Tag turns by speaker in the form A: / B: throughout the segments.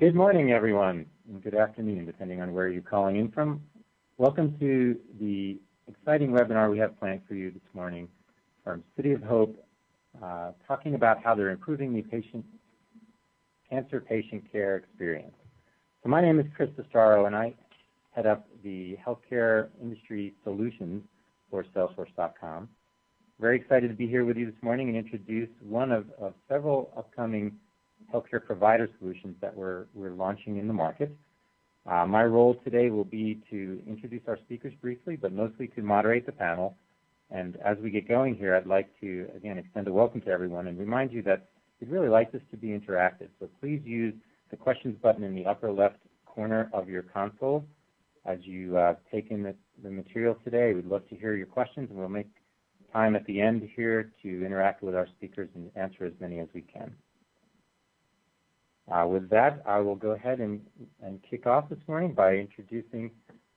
A: Good morning, everyone, and good afternoon, depending on where you're calling in from. Welcome to the exciting webinar we have planned for you this morning from City of Hope, talking about how they're improving the cancer patient care experience. So my name is Chris Testaro, and I head up the healthcare industry solutions for Salesforce.com. Very excited to be here with you this morning and introduce one of several upcoming healthcare provider solutions that we're launching in the market. My role today will be to introduce our speakers briefly, but mostly to moderate the panel. And as we get going here, I'd like to, again, extend a welcome to everyone and remind you that we'd really like this to be interactive. So please use the questions button in the upper left corner of your console as you take in the material today. We'd love to hear your questions, and we'll make time at the end here to interact with our speakers and answer as many as we can. With that, I will go ahead and kick off this morning by introducing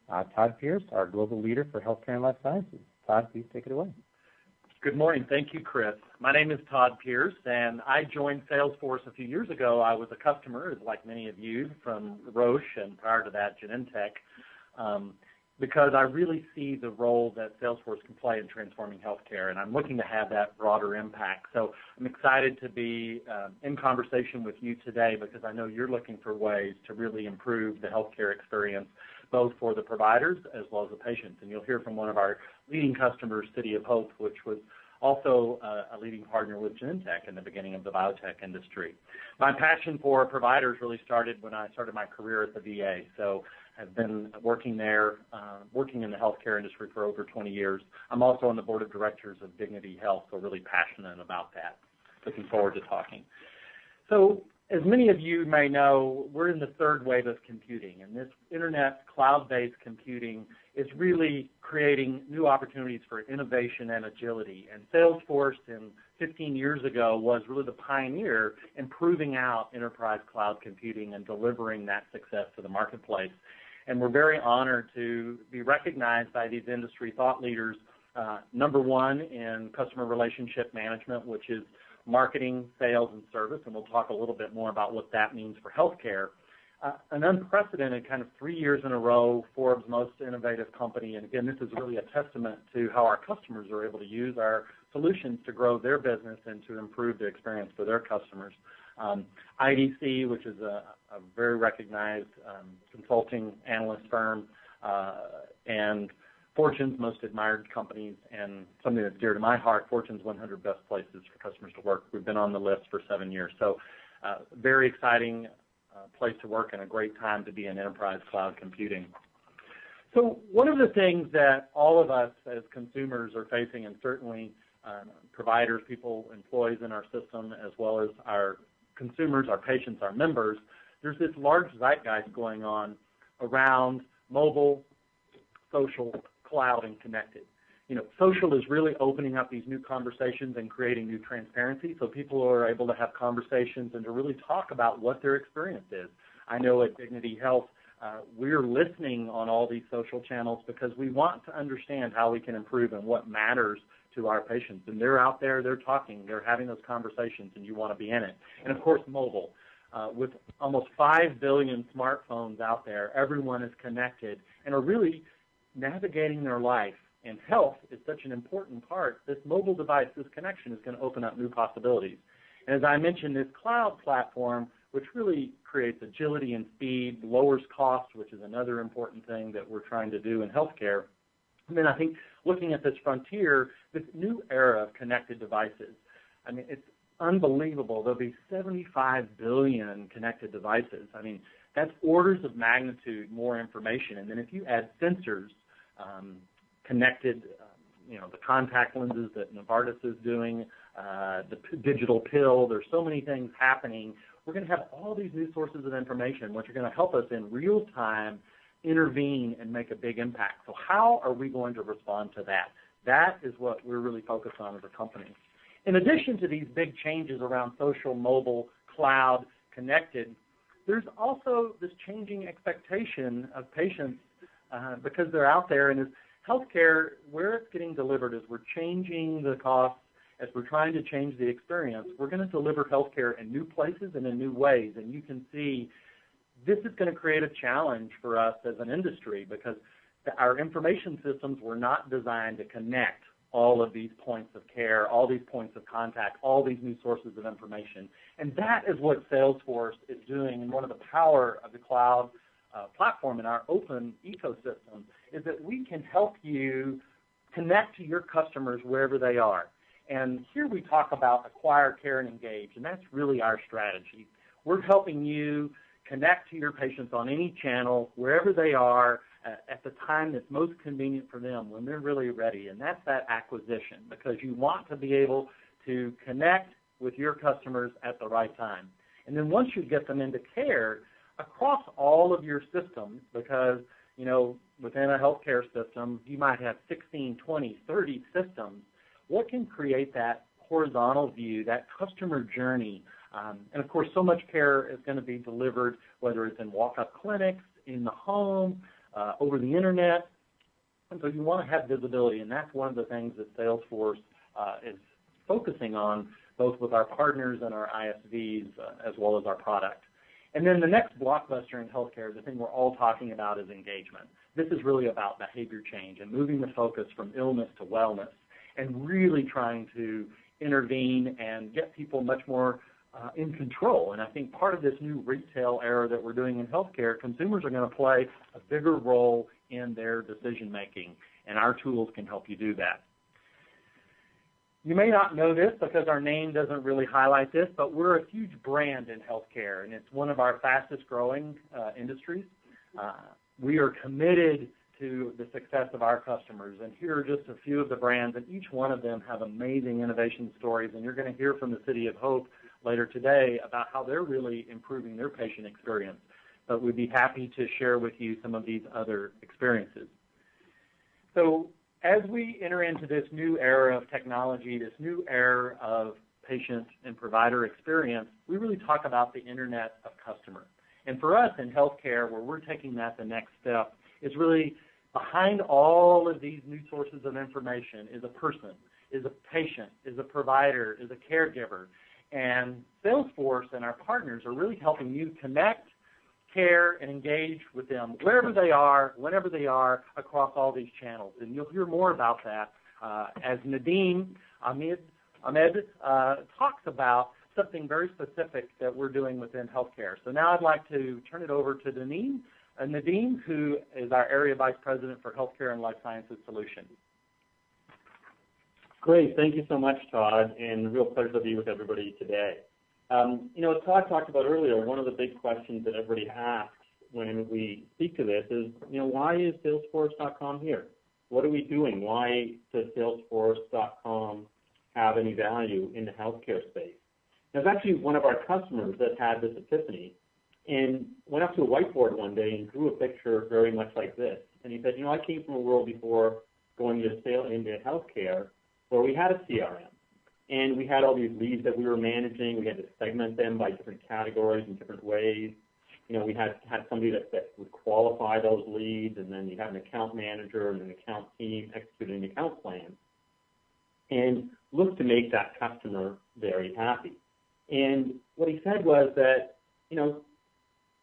A: Todd Pierce, our global leader for healthcare and life sciences. Todd, please take it away.
B: Good morning. Thank you, Chris. My name is Todd Pierce, and I joined Salesforce a few years ago. I was a customer, like many of you, from Roche, and prior to that, Genentech, because I really see the role that Salesforce can play in transforming healthcare, and I'm looking to have that broader impact. So I'm excited to be in conversation with you today because I know you're looking for ways to really improve the healthcare experience, both for the providers as well as the patients. And you'll hear from one of our leading customers, City of Hope, which was also a leading partner with Genentech in the beginning of the biotech industry. My passion for providers really started when I started my career at the VA. So I've been working there, working in the healthcare industry for over 20 years. I'm also on the board of directors of Dignity Health, so really passionate about that. Looking forward to talking. So as many of you may know, we're in the third wave of computing, and this internet cloud-based computing is really creating new opportunities for innovation and agility. And Salesforce 15 years ago was really the pioneer in proving out enterprise cloud computing and delivering that success to the marketplace. And we're very honored to be recognized by these industry thought leaders, number one in customer relationship management, which is marketing, sales, and service, and we'll talk a little bit more about what that means for healthcare. An unprecedented kind of 3 years in a row, Forbes' most innovative company, and again, this is really a testament to how our customers are able to use our solutions to grow their business and to improve the experience for their customers. IDC, which is a very recognized consulting analyst firm, and Fortune's most admired companies, and something that's dear to my heart, Fortune's 100 best places for customers to work. We've been on the list for 7 years. So very exciting place to work and a great time to be in enterprise cloud computing. So one of the things that all of us as consumers are facing, and certainly providers, people, employees in our system, as well as our consumers, our patients, our members, there's this large zeitgeist going on around mobile, social, cloud, and connected. You know, social is really opening up these new conversations and creating new transparency so people are able to have conversations and to really talk about what their experience is. I know at Dignity Health, we're listening on all these social channels because we want to understand how we can improve and what matters to our patients. And they're out there, they're talking, they're having those conversations, and you want to be in it. And, of course, mobile. With almost 5 billion smartphones out there, everyone is connected and are really navigating their life. And health is such an important part. This mobile device, this connection is going to open up new possibilities. And as I mentioned, this cloud platform, which really creates agility and speed, lowers cost, which is another important thing that we're trying to do in healthcare. And then I think looking at this frontier, this new era of connected devices, I mean, it's unbelievable. There'll be 75 billion connected devices. I mean, that's orders of magnitude more information. And then if you add sensors, connected, the contact lenses that Novartis is doing, the digital pill, there's so many things happening. We're going to have all these new sources of information, which are going to help us in real time intervene and make a big impact. So how are we going to respond to that? That is what we're really focused on as a company. In addition to these big changes around social, mobile, cloud, connected, there's also this changing expectation of patients because they're out there, and as healthcare, where it's getting delivered is we're changing the costs as we're trying to change the experience. We're going to deliver healthcare in new places and in new ways, and you can see this is going to create a challenge for us as an industry because our information systems were not designed to connect all of these points of care, all these points of contact, all these new sources of information. And that is what Salesforce is doing, and one of the power of the cloud platform in our open ecosystem is that we can help you connect to your customers wherever they are. And here we talk about acquire, care, and engage, and that's really our strategy. We're helping you connect to your patients on any channel, wherever they are, at the time that's most convenient for them, when they're really ready, and that's that acquisition, because you want to be able to connect with your customers at the right time. And then once you get them into care, across all of your systems, because, you know, within a healthcare system, you might have 16, 20, 30 systems, what can create that horizontal view, that customer journey? And, of course, so much care is going to be delivered, whether it's in walk-up clinics, in the home, over the Internet. And so you want to have visibility, and that's one of the things that Salesforce is focusing on, both with our partners and our ISVs, as well as our product. And then the next blockbuster in healthcare, the thing we're all talking about, is engagement. This is really about behavior change and moving the focus from illness to wellness and really trying to intervene and get people much more in control. And I think part of this new retail era that we're doing in healthcare, consumers are going to play a bigger role in their decision-making, and our tools can help you do that. You may not know this because our name doesn't really highlight this, but we're a huge brand in healthcare, and it's one of our fastest-growing industries. We are committed to the success of our customers, and here are just a few of the brands, and each one of them have amazing innovation stories, and you're going to hear from the City of Hope later today about how they're really improving their patient experience. But we'd be happy to share with you some of these other experiences. So as we enter into this new era of technology, this new era of patient and provider experience, we really talk about the Internet of Customer. And for us in healthcare, where we're taking that the next step, is really behind all of these new sources of information is a person, is a patient, is a provider, is a caregiver. And Salesforce and our partners are really helping you connect, care, and engage with them wherever they are, whenever they are, across all these channels. And you'll hear more about that as Nadeem Ahmed talks about something very specific that we're doing within healthcare. So now I'd like to turn it over to Nadeem, who is our Area Vice President for Healthcare and Life Sciences Solutions.
C: Great. Thank you so much, Todd, and a real pleasure to be with everybody today. You know, as Todd talked about earlier, one of the big questions that everybody asks when we speak to this is, you know, why is Salesforce.com here? What are we doing? Why does Salesforce.com have any value in the healthcare space? Now, it's actually one of our customers that had this epiphany and went up to a whiteboard one day and drew a picture very much like this. And he said, you know, I came from a world before going into healthcare where we had a CRM. And we had all these leads that we were managing. We had to segment them by different categories in different ways. You know, we had somebody that would qualify those leads, and then you had an account manager and an account team executing an account plan, and look to make that customer very happy. And what he said was that, you know,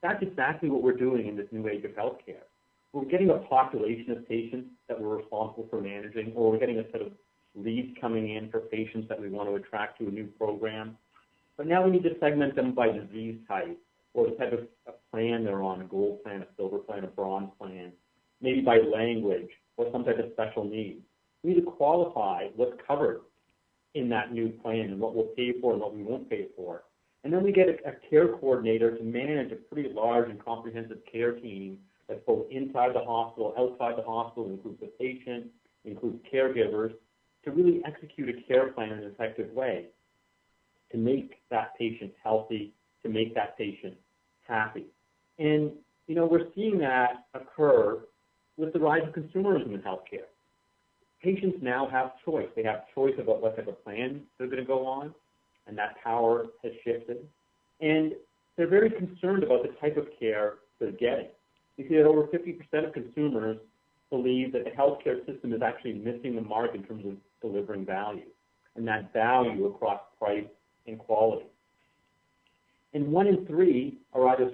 C: that's exactly what we're doing in this new age of healthcare. We're getting a population of patients that we're responsible for managing, or we're getting a set of leads coming in for patients that we want to attract to a new program. But now we need to segment them by disease type or the type of plan they're on, a gold plan, a silver plan, a bronze plan, maybe by language or some type of special need. We need to qualify what's covered in that new plan and what we'll pay for and what we won't pay for. And then we get a care coordinator to manage a pretty large and comprehensive care team that's both inside the hospital, outside the hospital, includes the patient, includes caregivers, to really execute a care plan in an effective way, to make that patient healthy, to make that patient happy. And, you know, we're seeing that occur with the rise of consumerism in healthcare. Patients now have choice. They have choice about what type of plan they're going to go on, and that power has shifted. And they're very concerned about the type of care they're getting. You see that over 50% of consumers believe that the healthcare system is actually missing the mark in terms of delivering value, and that value across price and quality. And 1 in 3 are either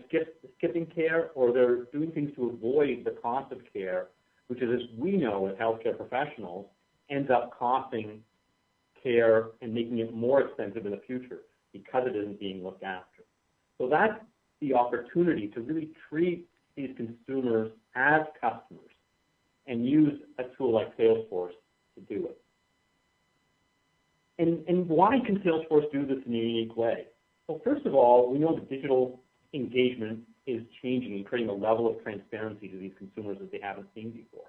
C: skipping care or they're doing things to avoid the cost of care, which is, as we know as healthcare professionals, ends up costing care and making it more expensive in the future because it isn't being looked after. So that's the opportunity to really treat these consumers as customers and use a tool like Salesforce to do it. And why can Salesforce do this in a unique way? Well, first of all, we know that digital engagement is changing and creating a level of transparency to these consumers that they haven't seen before.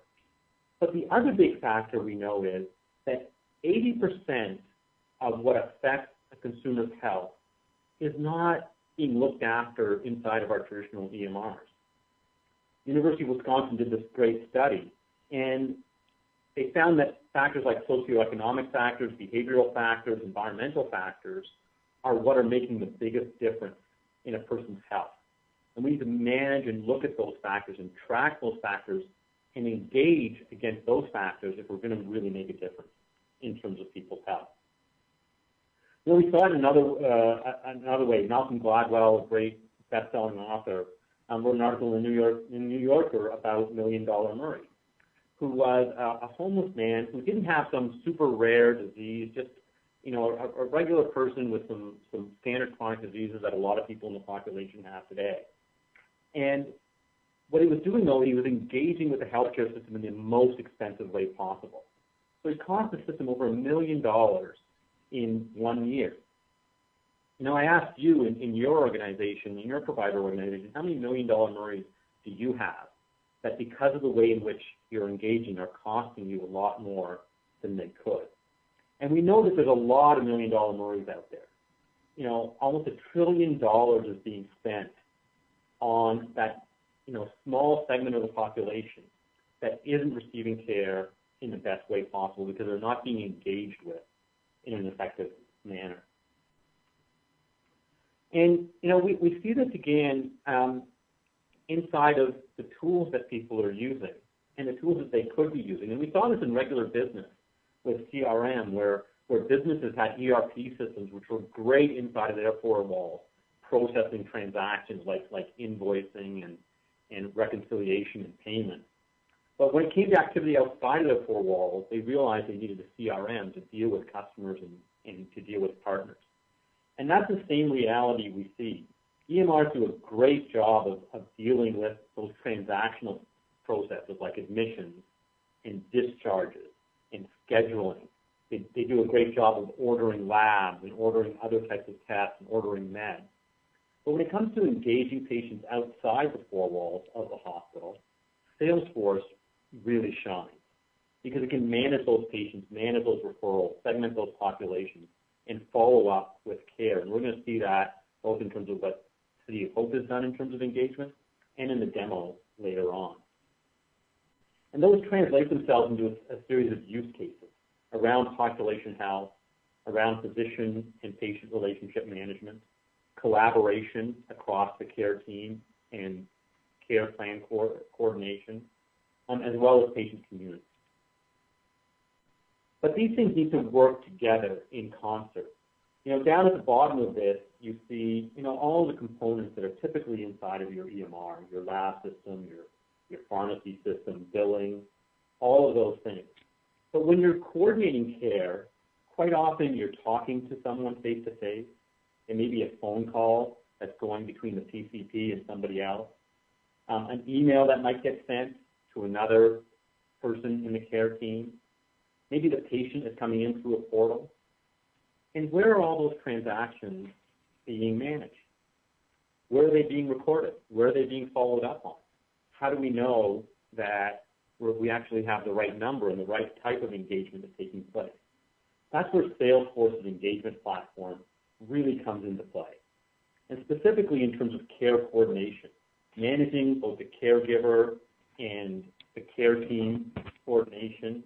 C: But the other big factor we know is that 80% of what affects a consumer's health is not being looked after inside of our traditional EMRs. University of Wisconsin did this great study, and they found that factors like socioeconomic factors, behavioral factors, environmental factors are what are making the biggest difference in a person's health. And we need to manage and look at those factors and track those factors and engage against those factors if we're going to really make a difference in terms of people's health. You know, we saw it another way. Malcolm Gladwell, a great best-selling author, wrote an article in New Yorker about $1 Million Murray, who was a homeless man who didn't have some super rare disease, just a regular person with some standard chronic diseases that a lot of people in the population have today. And what he was doing, though, he was engaging with the healthcare system in the most expensive way possible. So it cost the system over $1 million in 1 year. I asked you in your organization, in your provider organization, how many $1 Million Murrays do you have that because of the way in which you're engaging are costing you a lot more than they could? And we know that there's a lot of $1 Million Murrays out there. Almost $1 trillion is being spent on that, small segment of the population that isn't receiving care in the best way possible because they're not being engaged with in an effective manner. And, we see this again inside of the tools that people are using and the tools that they could be using. And we saw this in regular business with CRM, where businesses had ERP systems which were great inside of their four walls, processing transactions like invoicing and reconciliation and payment. But when it came to activity outside of their four walls, they realized they needed a CRM to deal with customers and to deal with partners. And that's the same reality we see. EMRs do a great job of dealing with those transactional processes like admissions and discharges and scheduling. They do a great job of ordering labs and ordering other types of tests and ordering meds. But when it comes to engaging patients outside the four walls of the hospital, Salesforce really shines because it can manage those patients, manage those referrals, segment those populations, and follow up with care. And we're going to see that both in terms of what City of Hope has done in terms of engagement and in the demo later on. And those translate themselves into a series of use cases around population health, around physician and patient relationship management, collaboration across the care team and care plan coordination, as well as patient community. But these things need to work together in concert. Down at the bottom of this, you see, all the components that are typically inside of your EMR, your lab system, your pharmacy system, billing, all of those things. But when you're coordinating care, quite often you're talking to someone face-to-face. It may be a phone call that's going between the PCP and somebody else, an email that might get sent to another person in the care team. Maybe the patient is coming in through a portal. And where are all those transactions being managed? Where are they being recorded? Where are they being followed up on? How do we know that we actually have the right number and the right type of engagement that's taking place? That's where Salesforce's engagement platform really comes into play. And specifically in terms of care coordination, managing both the caregiver and the care team coordination,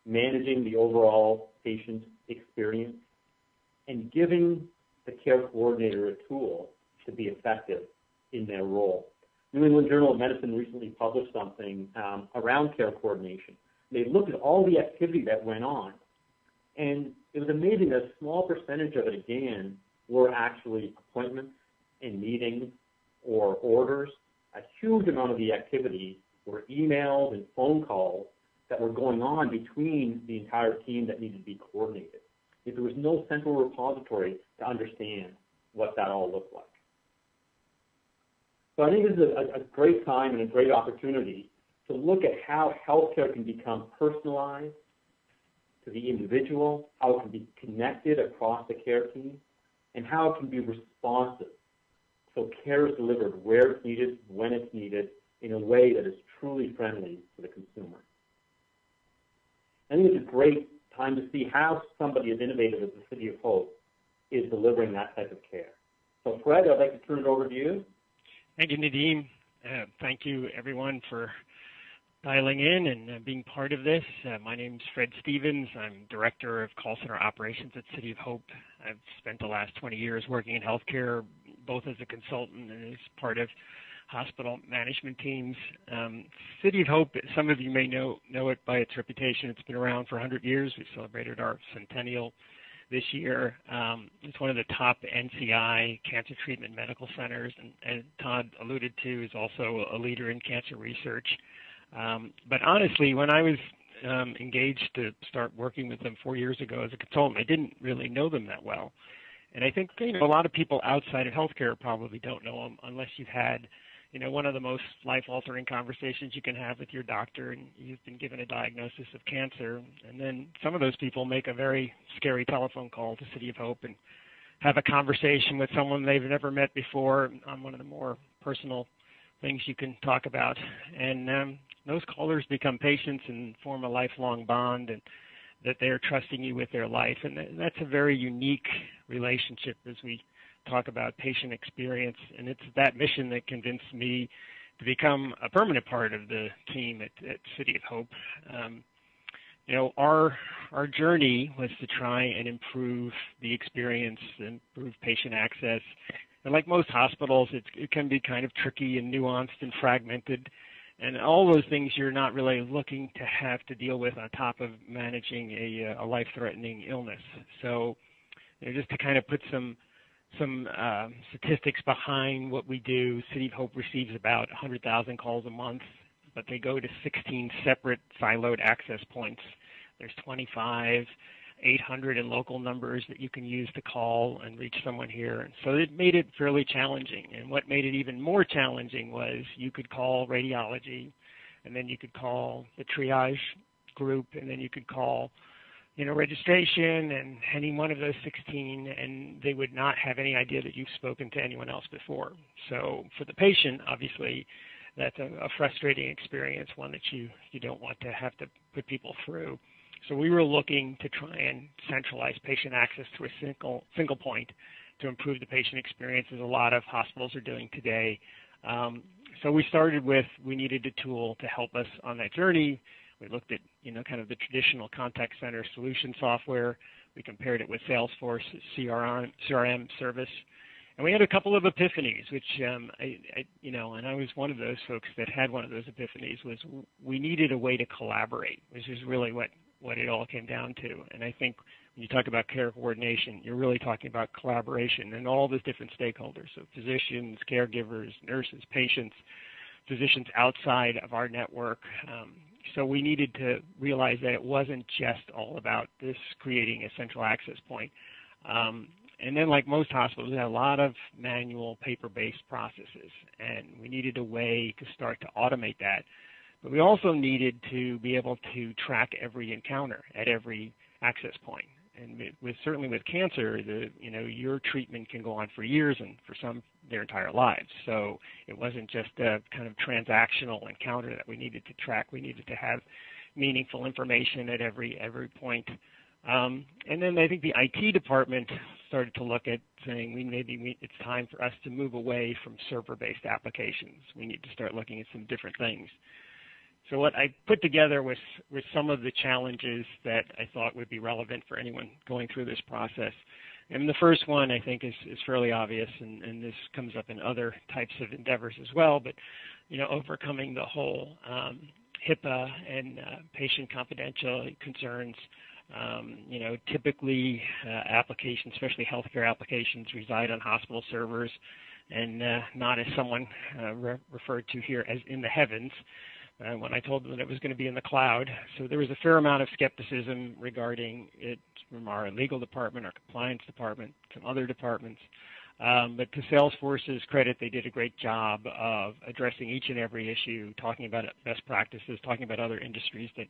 C: managing the overall patient experience, and giving the care coordinator a tool to be effective in their role. New England Journal of Medicine recently published something around care coordination. They looked at all the activity that went on, and it was amazing that a small percentage of it, again, were actually appointments in meetings or orders, a huge amount of the activity were emails and phone calls that were going on between the entire team that needed to be coordinated. If there was no central repository to understand what that all looked like. So I think this is a great time and a great opportunity to look at how healthcare can become personalized to the individual, how it can be connected across the care team, and how it can be responsive. So care is delivered where it's needed, when it's needed, in a way that is truly friendly to the consumer. I think it's a great time to see how somebody as innovative as the City of Hope is delivering that type of care. So Fred, I'd like to turn it over to you.
D: Thank you, Nadeem. Thank you, everyone, for dialing in and being part of this. My name is Fred Stevens. I'm Director of Call Center Operations at City of Hope. I've spent the last 20 years working in healthcare, both as a consultant and as part of hospital management teams. City of Hope, some of you may know it by its reputation. It's been around for 100 years. We celebrated our centennial this year. It's one of the top NCI cancer treatment medical centers, and Todd alluded to is also a leader in cancer research. But honestly, when I was engaged to start working with them 4 years ago as a consultant, I didn't really know them that well. And I think a lot of people outside of healthcare probably don't know them unless you've had one of the most life-altering conversations you can have with your doctor, and you've been given a diagnosis of cancer. And then some of those people make a very scary telephone call to City of Hope and have a conversation with someone they've never met before on one of the more personal things you can talk about. And those callers become patients and form a lifelong bond, and that they're trusting you with their life. And that's a very unique relationship as we talk about patient experience, and it's that mission that convinced me to become a permanent part of the team at City of Hope. Our journey was to try and improve the experience, improve patient access. And like most hospitals, it can be kind of tricky and nuanced and fragmented, and all those things you're not really looking to have to deal with on top of managing a life-threatening illness. So just to kind of put some statistics behind what we do, City of Hope receives about 100,000 calls a month, but they go to 16 separate siloed access points. There's 25, 800 and local numbers that you can use to call and reach someone here. And so it made it fairly challenging. And what made it even more challenging was you could call radiology, and then you could call the triage group, and then you could call registration, and any one of those 16, and they would not have any idea that you've spoken to anyone else before. So for the patient, obviously, that's a frustrating experience, one that you don't want to have to put people through. So we were looking to try and centralize patient access to a single point to improve the patient experience, as a lot of hospitals are doing today. So we started with, we needed a tool to help us on that journey. We looked at, kind of the traditional contact center solution software. We compared it with Salesforce CRM service. And we had a couple of epiphanies, which, and I was one of those folks that had one of those epiphanies, was we needed a way to collaborate, which is really what it all came down to. And I think when you talk about care coordination, you're really talking about collaboration and all the different stakeholders, so physicians, caregivers, nurses, patients, physicians outside of our network. So we needed to realize that it wasn't just all about this creating a central access point. And then, like most hospitals, we had a lot of manual paper-based processes, and we needed a way to start to automate that. But we also needed to be able to track every encounter at every access point. And certainly with cancer, your treatment can go on for years, and for some, their entire lives. So it wasn't just a kind of transactional encounter that we needed to track. We needed to have meaningful information at every point. And then I think the IT department started to look at saying it's time for us to move away from server-based applications. We need to start looking at some different things. So what I put together was some of the challenges that I thought would be relevant for anyone going through this process. And the first one, I think, is fairly obvious, and this comes up in other types of endeavors as well, but, overcoming the whole HIPAA and patient confidentiality concerns. Typically applications, especially healthcare applications, reside on hospital servers. and not as someone referred to here as in the heavens. When I told them that it was going to be in the cloud. So there was a fair amount of skepticism regarding it from our legal department, our compliance department, some other departments. But to Salesforce's credit, they did a great job of addressing each and every issue, talking about best practices, talking about other industries that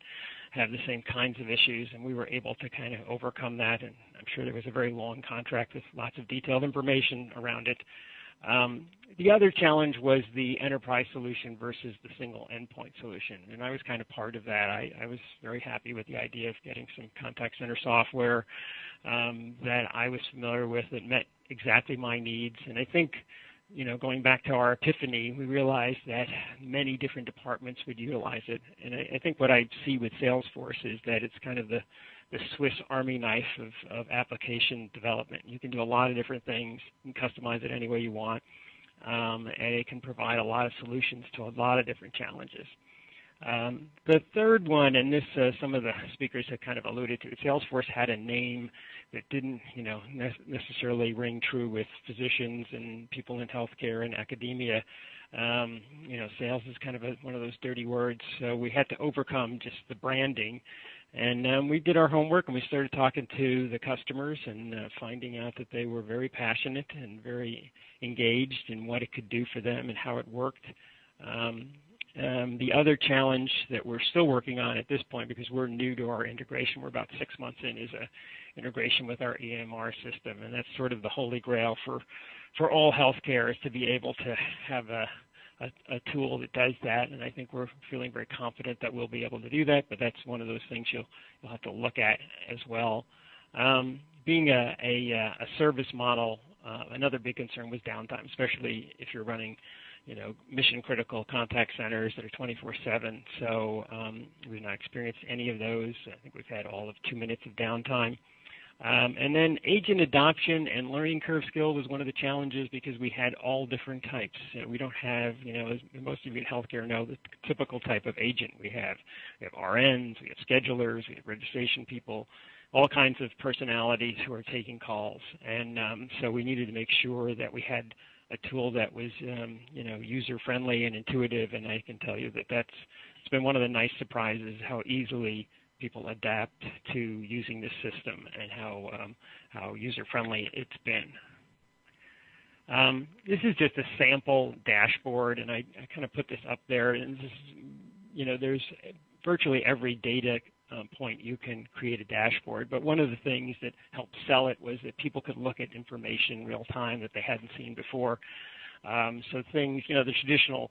D: have the same kinds of issues, and we were able to kind of overcome that. And I'm sure there was a very long contract with lots of detailed information around it. The other challenge was the enterprise solution versus the single endpoint solution, and I was kind of part of that. I was very happy with the idea of getting some contact center software that I was familiar with that met exactly my needs. And I think, going back to our epiphany, we realized that many different departments would utilize it. And I think what I see with Salesforce is that it's kind of the Swiss Army knife of application development. You can do a lot of different things. You can customize it any way you want. And it can provide a lot of solutions to a lot of different challenges. The third one, and this some of the speakers have kind of alluded to, Salesforce had a name that didn't, necessarily ring true with physicians and people in healthcare and academia. Sales is kind of one of those dirty words, so we had to overcome just the branding. And we did our homework, and we started talking to the customers and finding out that they were very passionate and very engaged in what it could do for them and how it worked. The other challenge that we're still working on at this point, because we're new to our integration, we're about 6 months in, is a integration with our EMR system, and that's sort of the holy grail for all healthcare, is to be able to have a tool that does that, and I think we're feeling very confident that we'll be able to do that, but that's one of those things you'll have to look at as well. Being a service model, another big concern was downtime, especially if you're running mission-critical contact centers that are 24/7. So we've not experienced any of those. I think we've had all of 2 minutes of downtime. And then agent adoption and learning curve skill was one of the challenges, because we had all different types. We don't have, as most of you in healthcare know, the typical type of agent we have. We have RNs, we have schedulers, we have registration people, all kinds of personalities who are taking calls. And so we needed to make sure that we had a tool that was, user-friendly and intuitive, and I can tell you that it's been one of the nice surprises how easily people adapt to using this system and how user-friendly it's been. This is just a sample dashboard, and I kind of put this up there. And this is, there's virtually every data point you can create a dashboard, but one of the things that helped sell it was that people could look at information in real time that they hadn't seen before. So things, the traditional,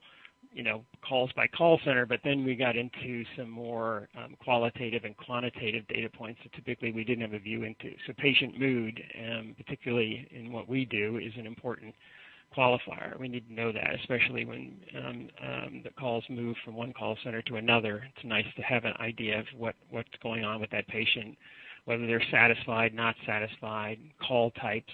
D: calls by call center, but then we got into some more qualitative and quantitative data points that typically we didn't have a view into. So patient mood, particularly in what we do, is an important qualifier. We need to know that, especially when the calls move from one call center to another. It's nice to have an idea of what's going on with that patient, whether they're satisfied, not satisfied, call types.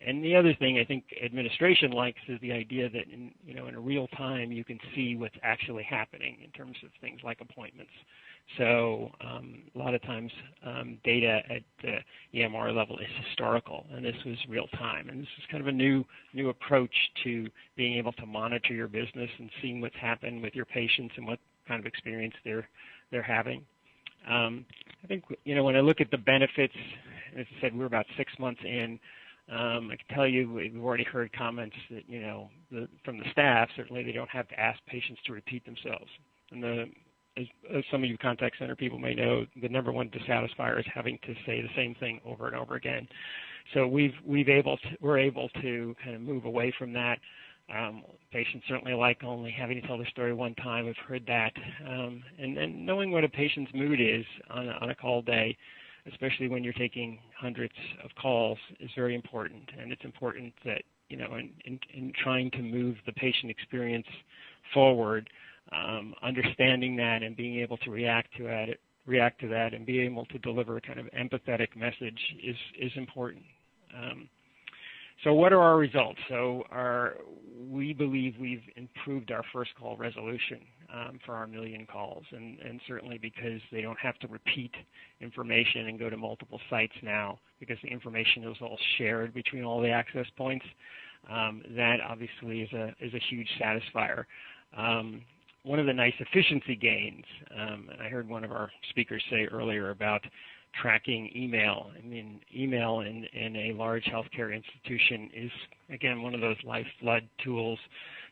D: And the other thing I think administration likes is the idea that in a real time you can see what's actually happening in terms of things like appointments. So a lot of times data at the EMR level is historical, and this was real time. And this is kind of a new approach to being able to monitor your business and seeing what's happened with your patients and what kind of experience they're having. I think when I look at the benefits, as I said, we're about 6 months in. I can tell you we've already heard comments that from the staff. Certainly, they don't have to ask patients to repeat themselves. And as some of you contact center people may know, the number one dissatisfier is having to say the same thing over and over again. So we're able to kind of move away from that. Patients certainly like only having to tell their story one time. We've heard that. And then knowing what a patient's mood is on a call day, especially when you're taking hundreds of calls, is very important. And it's important that, in trying to move the patient experience forward, understanding that and being able to react to that and being able to deliver a kind of empathetic message is important. So what are our results? So we believe we've improved our first call resolution for our 1 million calls, and certainly because they don't have to repeat information and go to multiple sites now, because the information is all shared between all the access points. that obviously is a huge satisfier. One of the nice efficiency gains, and I heard one of our speakers say earlier about tracking email. I mean, email in a large healthcare institution is, again, one of those lifeblood tools.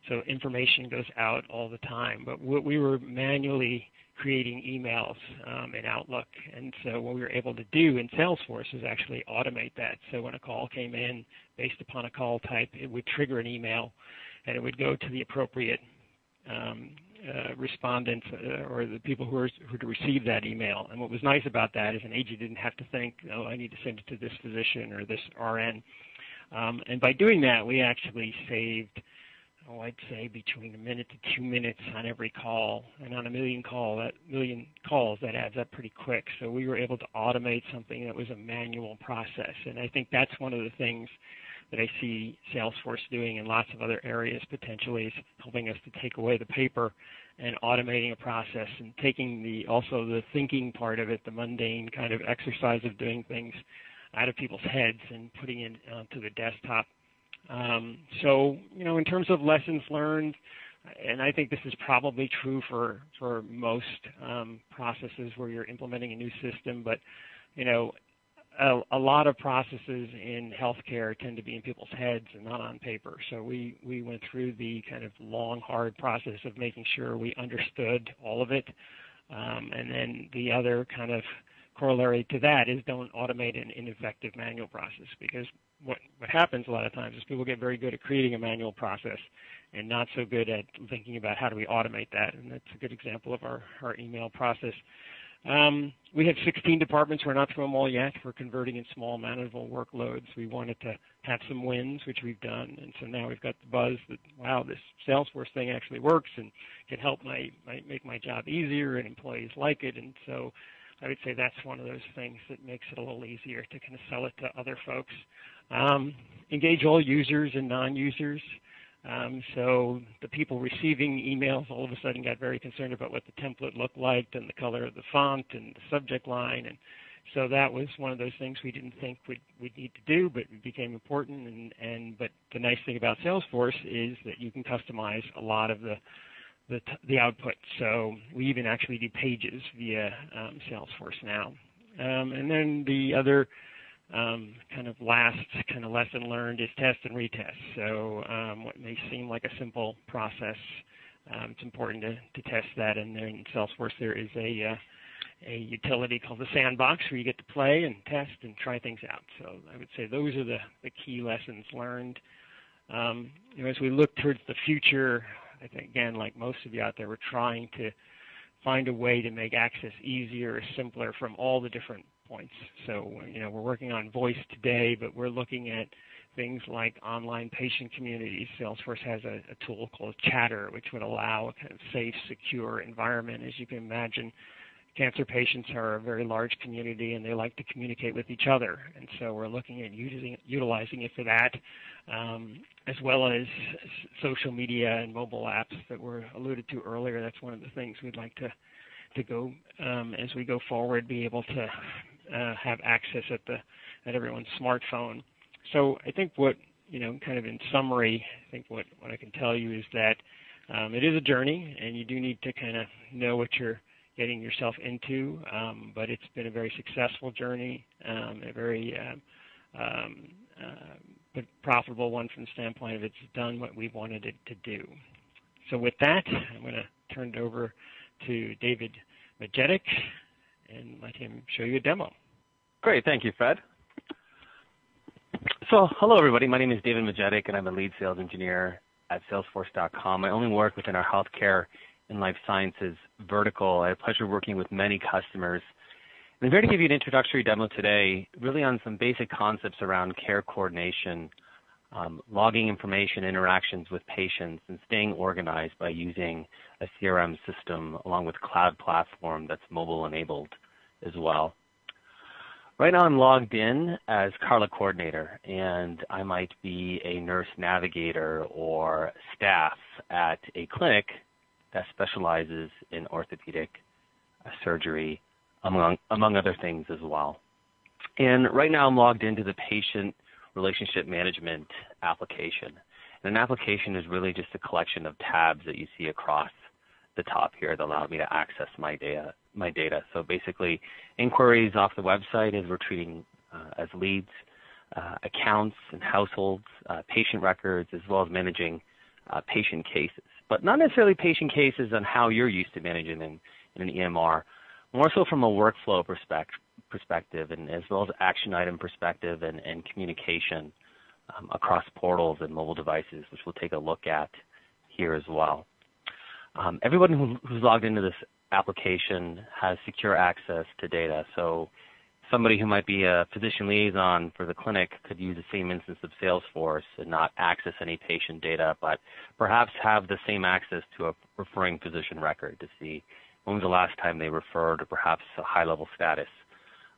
D: So information goes out all the time. But we were manually creating emails in Outlook. And so what we were able to do in Salesforce is actually automate that. So when a call came in based upon a call type, it would trigger an email, and it would go to the appropriate respondents or the people who to receive that email. And what was nice about that is an agent didn't have to think, oh, I need to send it to this physician or this RN. And by doing that, we actually saved, I'd say between 1 minute to 2 minutes on every call. And on a million calls, that adds up pretty quick. So we were able to automate something that was a manual process. And I think that's one of the things that I see Salesforce doing in lots of other areas potentially, is helping us to take away the paper and automating a process and taking also the thinking part of it, the mundane kind of exercise of doing things out of people's heads and putting it onto the desktop. So, in terms of lessons learned, and I think this is probably true for most processes where you're implementing a new system, but, a lot of processes in healthcare tend to be in people's heads and not on paper. So we went through the kind of long, hard process of making sure we understood all of it. And then the other kind of corollary to that is don't automate an ineffective manual process, because what happens a lot of times is people get very good at creating a manual process and not so good at thinking about how do we automate that. And that's a good example of our email process. We have 16 departments. We're not through them all yet. We're converting in small, manageable workloads. We wanted to have some wins, which we've done. And so now we've got the buzz that, wow, this Salesforce thing actually works and can help make my job easier, and employees like it. And so I would say that's one of those things that makes it a little easier to kind of sell it to other folks. Engage all users and non-users. So the people receiving emails all of a sudden got very concerned about what the template looked like and the color of the font and the subject line. And so that was one of those things we didn't think we'd need to do, but it became important. But the nice thing about Salesforce is that you can customize a lot of the output. So we even actually do pages via Salesforce now. And then the other kind of last kind of lesson learned is test and retest. So what may seem like a simple process, it's important to test that. And then in Salesforce there is a utility called the sandbox where you get to play and test and try things out. So I would say those are the key lessons learned. As we look towards the future, I think, again, like most of you out there, we're trying to find a way to make access easier or simpler from all the different points. So, we're working on voice today, but we're looking at things like online patient communities. Salesforce has a tool called Chatter, which would allow a kind of safe, secure environment. As you can imagine, cancer patients are a very large community, and they like to communicate with each other. And so we're looking at utilizing it for that, as well as social media and mobile apps that were alluded to earlier. That's one of the things we'd like to go, as we go forward, be able to have access at everyone's smartphone. So I think what, kind of in summary, I think what I can tell you is that it is a journey, and you do need to kind of know what you're getting yourself into, but it's been a very successful journey, a very but profitable one from the standpoint of it's done what we wanted it to do. So with that, I'm going to turn it over to David Majetic and let him show you a demo.
E: Great. Thank you, Fred. So hello, everybody. My name is David Majetic, and I'm a lead sales engineer at Salesforce.com. I only work within our healthcare and life sciences vertical. I had a pleasure working with many customers. And I'm here to give you an introductory demo today, really on some basic concepts around care coordination, logging information, interactions with patients, and staying organized by using a CRM system along with cloud platform that's mobile-enabled as well. Right now I'm logged in as Carla Coordinator, and I might be a nurse navigator or staff at a clinic that specializes in orthopedic surgery, among other things as well. And right now I'm logged into the patient relationship management application. And an application is really just a collection of tabs that you see across the top here that allow me to access my data. So basically, inquiries off the website is we're treating as leads, accounts and households, patient records, as well as managing patient cases. But not necessarily patient cases on how you're used to managing them in an EMR, more so from a workflow perspective and as well as action item perspective and communication across portals and mobile devices, which we'll take a look at here as well. Everyone who's logged into this application has secure access to data. So somebody who might be a physician liaison for the clinic could use the same instance of Salesforce and not access any patient data, but perhaps have the same access to a referring physician record to see when was the last time they referred, or perhaps a high-level status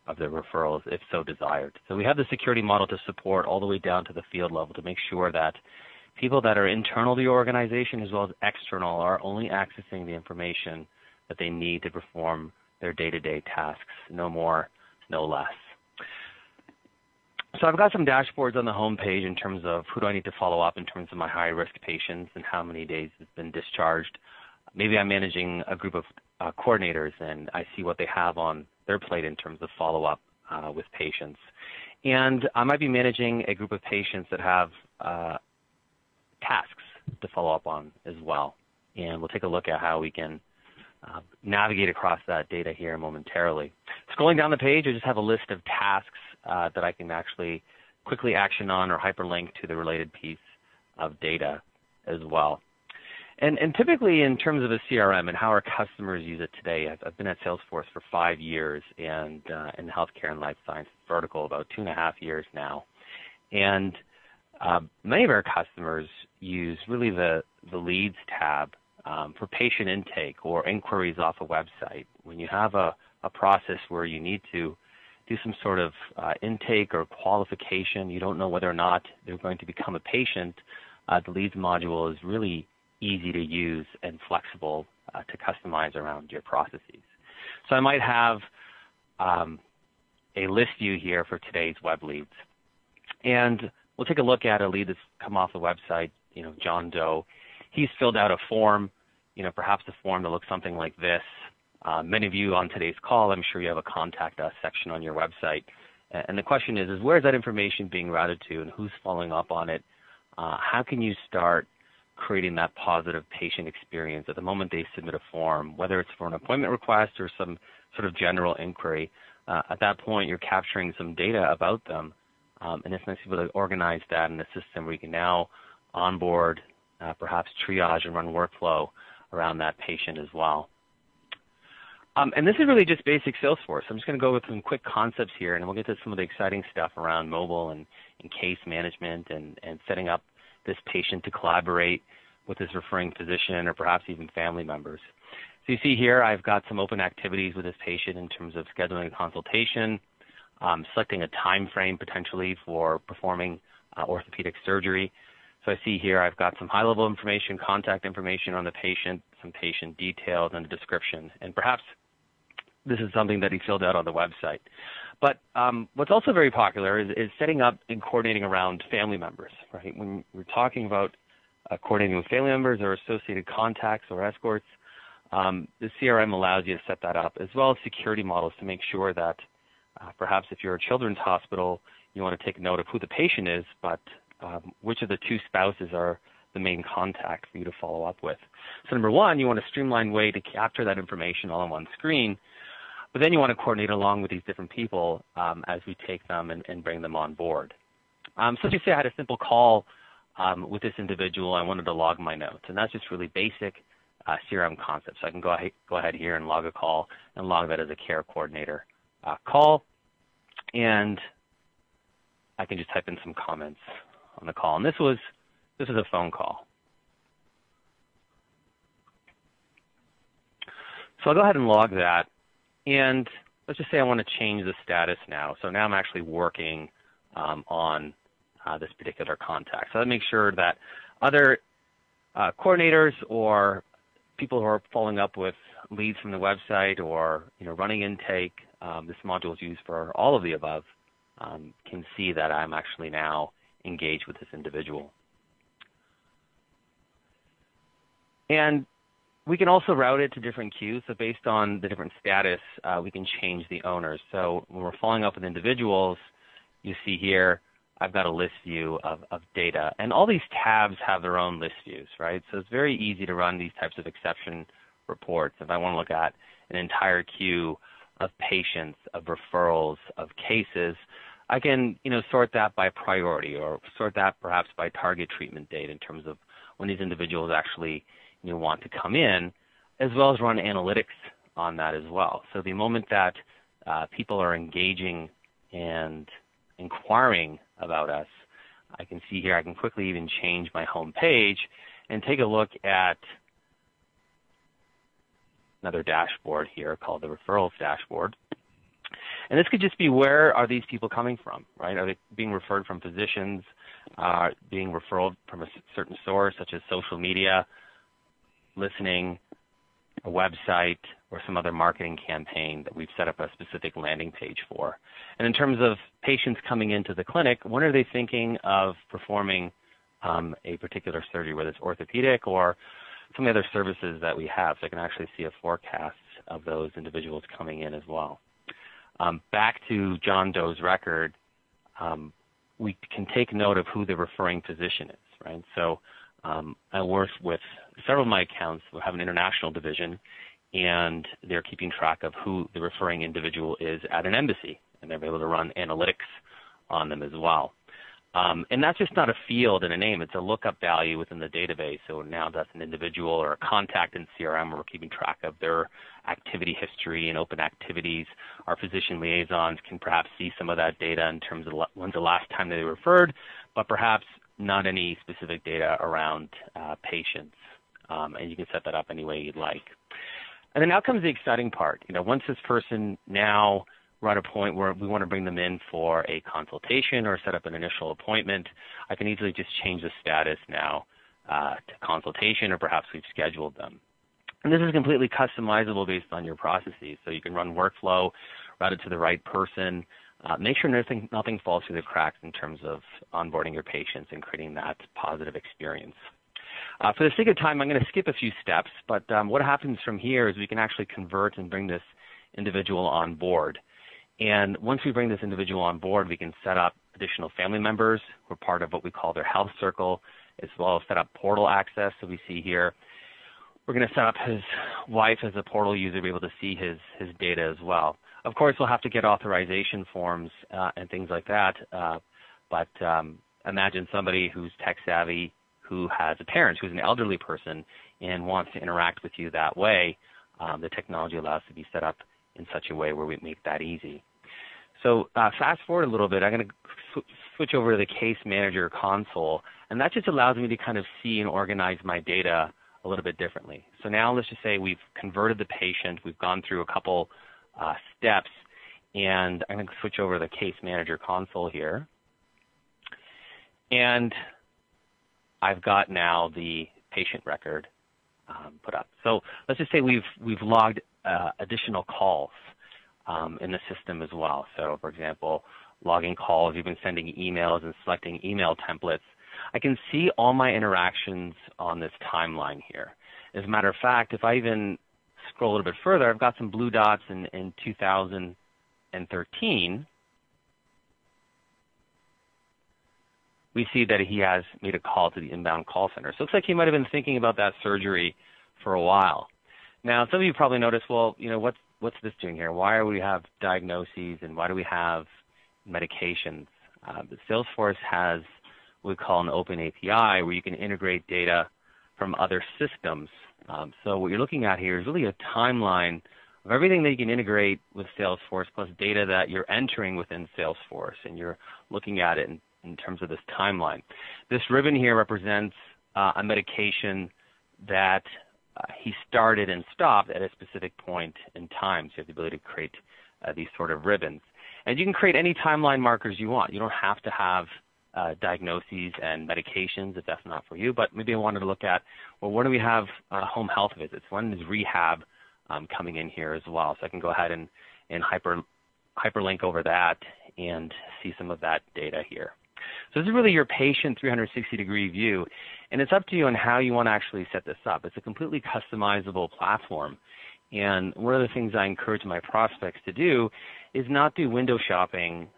E: of their referrals, if so desired. So we have the security model to support all the way down to the field level to make sure that people that are internal to the organization as well as external are only accessing the information that they need to perform their day-to-day tasks, no more, no less. So I've got some dashboards on the home page in terms of who do I need to follow up in terms of my high-risk patients and how many days have been discharged. Maybe I'm managing a group of coordinators and I see what they have on their plate in terms of follow-up with patients. And I might be managing a group of patients that have tasks to follow up on as well. And we'll take a look at how we can navigate across that data here momentarily. Scrolling down the page, I just have a list of tasks that I can actually quickly action on or hyperlink to the related piece of data as well. And typically in terms of a CRM and how our customers use it today, I've been at Salesforce for 5 years and in the healthcare and life sciences vertical about 2.5 years now. And many of our customers use really the leads tab for patient intake or inquiries off a website. When you have a process where you need to do some sort of intake or qualification, you don't know whether or not they're going to become a patient, the leads module is really easy to use and flexible to customize around your processes. So I might have a list view here for today's web leads. And we'll take a look at a lead that's come off the website, John Doe. He's filled out a form, perhaps a form that looks something like this. Many of you on today's call, I'm sure you have a contact us section on your website. And the question is where is that information being routed to and who's following up on it? How can you start creating that positive patient experience at the moment they submit a form, whether it's for an appointment request or some sort of general inquiry? At that point, you're capturing some data about them, and it's nice to be able to organize that in a system where you can now onboard, perhaps triage and run workflow around that patient as well. And this is really just basic Salesforce. I'm just going to go with some quick concepts here, and we'll get to some of the exciting stuff around mobile and case management and setting up this patient to collaborate with his referring physician or perhaps even family members. So you see here I've got some open activities with this patient in terms of scheduling a consultation, selecting a time frame potentially for performing orthopedic surgery. So I see here I've got some high-level information, contact information on the patient, some patient details, and a description. And perhaps this is something that he filled out on the website. But what's also very popular is setting up and coordinating around family members, right? When we're talking about coordinating with family members or associated contacts or escorts, the CRM allows you to set that up, as well as security models to make sure that perhaps if you're a children's hospital, you want to take note of who the patient is, but which of the two spouses are the main contact for you to follow up with. So number one, you want a streamlined way to capture that information all on one screen, but then you want to coordinate along with these different people as we take them and bring them on board. So as you say, I had a simple call with this individual. I wanted to log my notes, and that's just really basic CRM concepts. So I can go ahead here and log a call and log that as a care coordinator call, and I can just type in some comments on the call. And this is a phone call. So I'll go ahead and log that. And let's just say I want to change the status now. So now I'm actually working on this particular contact. So I make sure that other coordinators or people who are following up with leads from the website or running intake, this module is used for all of the above, can see that I'm actually now engaged with this individual. And we can also route it to different queues. So based on the different status, we can change the owners. So when we're following up with individuals, you see here, I've got a list view of data. And all these tabs have their own list views, right? So it's very easy to run these types of exception reports. If I want to look at an entire queue of patients, of referrals, of cases, I can, sort that by priority or sort that perhaps by target treatment date in terms of when these individuals actually want to come in, as well as run analytics on that as well. So the moment that people are engaging and inquiring about us, I can see here I can quickly even change my home page and take a look at another dashboard here called the referrals dashboard. And this could just be, where are these people coming from, right? Are they being referred from physicians, being referred from a certain source such as social media, listening, a website, or some other marketing campaign that we've set up a specific landing page for. And in terms of patients coming into the clinic, when are they thinking of performing a particular surgery, whether it's orthopedic or some of the other services that we have? So I can actually see a forecast of those individuals coming in as well. Back to John Doe's record, we can take note of who the referring physician is, right? So I work with several of my accounts who have an international division, and they're keeping track of who the referring individual is at an embassy, and they're able to run analytics on them as well. And that's just not a field and a name. It's a lookup value within the database. So now that's an individual or a contact in CRM, where we're keeping track of their activity history and open activities. Our physician liaisons can perhaps see some of that data in terms of when's the last time they referred, but perhaps not any specific data around patients. And you can set that up any way you'd like. And then now comes the exciting part. Once this person now we're at a point where we want to bring them in for a consultation or set up an initial appointment, I can easily just change the status now to consultation, or perhaps we've scheduled them. And this is completely customizable based on your processes. So you can run workflow, route it to the right person, make sure nothing falls through the cracks in terms of onboarding your patients and creating that positive experience. For the sake of time, I'm going to skip a few steps, but what happens from here is we can actually convert and bring this individual on board. And once we bring this individual on board, we can set up additional family members who are part of what we call their health circle, as well as set up portal access. So we see here, we're going to set up his wife as a portal user to be able to see his data as well. Of course, we'll have to get authorization forms and things like that, but imagine somebody who's tech savvy, who has a parent who's an elderly person and wants to interact with you that way. The technology allows to be set up in such a way where we make that easy. So fast forward a little bit, I'm going to switch over to the case manager console, and that just allows me to kind of see and organize my data a little bit differently. So now let's just say we've converted the patient, we've gone through a couple steps, and I'm going to switch over to the case manager console here. And I've got now the patient record put up. So let's just say we've logged additional calls in the system as well. So, for example, logging calls, you've been sending emails and selecting email templates. I can see all my interactions on this timeline here. As a matter of fact, if I even scroll a little bit further, I've got some blue dots in 2013. We see that he has made a call to the inbound call center. So it looks like he might have been thinking about that surgery for a while. Now, some of you probably noticed, well, what's this doing here? Why do we have diagnoses and why do we have medications? Salesforce has what we call an open API where you can integrate data from other systems. So what you're looking at here is really a timeline of everything that you can integrate with Salesforce plus data that you're entering within Salesforce, and you're looking at it in terms of this timeline. This ribbon here represents a medication that he started and stopped at a specific point in time. So you have the ability to create these sort of ribbons. And you can create any timeline markers you want. You don't have to have diagnoses and medications if that's not for you, but maybe I wanted to look at, well, when do we have home health visits? When is rehab coming in here as well? So I can go ahead and hyperlink over that and see some of that data here. So this is really your patient 360-degree view, and it's up to you on how you want to actually set this up. It's a completely customizable platform, and one of the things I encourage my prospects to do is not do window shopping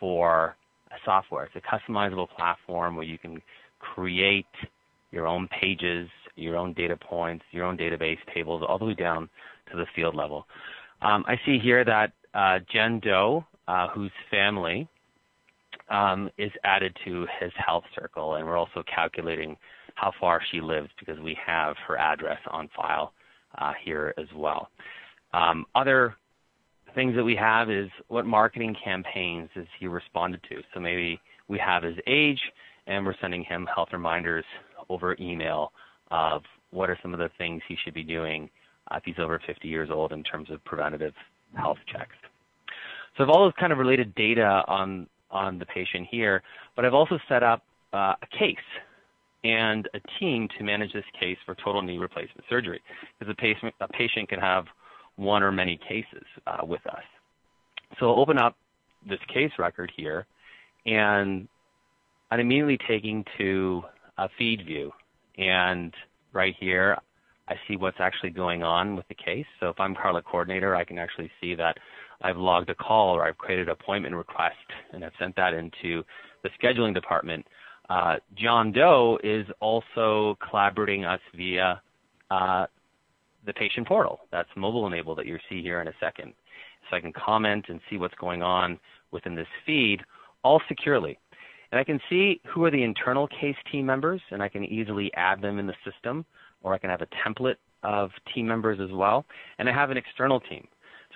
E: for software. It's a customizable platform where you can create your own pages, your own data points, your own database tables, all the way down to the field level. I see here that Jen Doe, whose family is added to his health circle, and we're also calculating how far she lives because we have her address on file here as well. Other things that we have is what marketing campaigns has he responded to. So maybe we have his age, and we're sending him health reminders over email of what are some of the things he should be doing if he's over 50 years old in terms of preventative health checks. So I have all those kind of related data on the patient here, but I've also set up a case and a team to manage this case for total knee replacement surgery, because a patient can have one or many cases with us. So I'll open up this case record here, and I'm immediately taking to a feed view, and right here I see what's actually going on with the case. So if I'm Carla Coordinator, I can actually see that I've logged a call or I've created an appointment request, and I've sent that into the scheduling department. John Doe is also collaborating us via the patient portal. That's mobile enabled that you'll see here in a second. So I can comment and see what's going on within this feed, all securely. And I can see who are the internal case team members, and I can easily add them in the system, or I can have a template of team members as well. And I have an external team.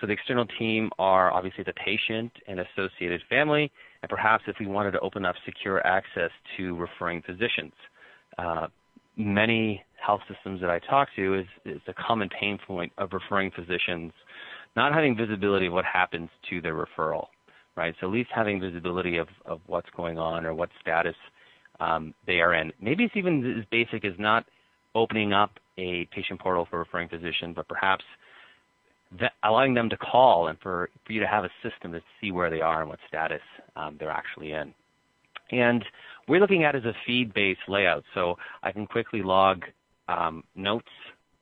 E: So the external team are obviously the patient and associated family, and perhaps if we wanted to open up secure access to referring physicians. Many health systems that I talk to is a common pain point of referring physicians not having visibility of what happens to their referral, right? So at least having visibility of what's going on or what status they are in. Maybe it's even as basic as not opening up a patient portal for referring physician, but perhaps allowing them to call and for you to have a system to see where they are and what status they're actually in. And we're looking at it as a feed-based layout, so I can quickly log notes